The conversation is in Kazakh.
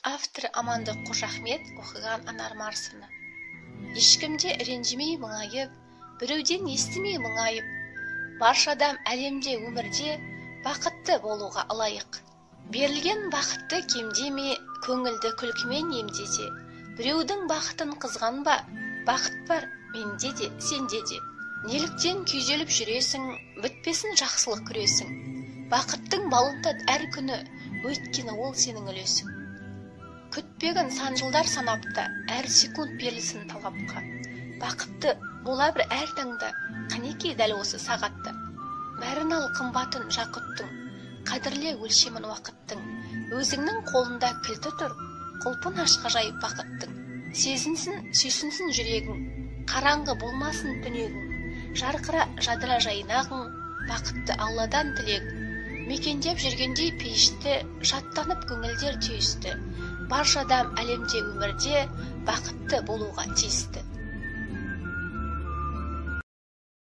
Автор Амандық Қожахмет оқыған Анар Марсыны. Ешкімде ренжімей мұңайып, біреуден естімей мұңайып, барша адам әлемде өмірде бақытты болуға лайық. Берілген бақытты кемдеме, көңілді күлкімен емдесе, біреудің бақытын қызғанба, бақыт бар менде де, сенде де. Неліктен күйзеліп жүресің, бітпесін жақсылық күресің. Бақыттың балында әр күні, өйткені ол сенің үлесің. Күтпеген сан жылдар санапта, әр секунд берілсін талапқа. Бақытты бола бір әр таңда, қанекей дәл осы сағатта. Бәрін ал қымбатын жақұттың, қадірле өлшемін уақыттың. Өзіңнің қолында кілті тұр, құлпын аш ғажайып бақыттың. Сезінсін, сүйсінсін жүрегің, қараңғы болмасын түнегің. Жарқыра жадыра жайнағың, бақытты Алладан тілегің. Мекендеп жүргендей пейішті, жаттанып көңілдер түйісті. Барша адам әлемде өмірде бақытты болуға тиісті.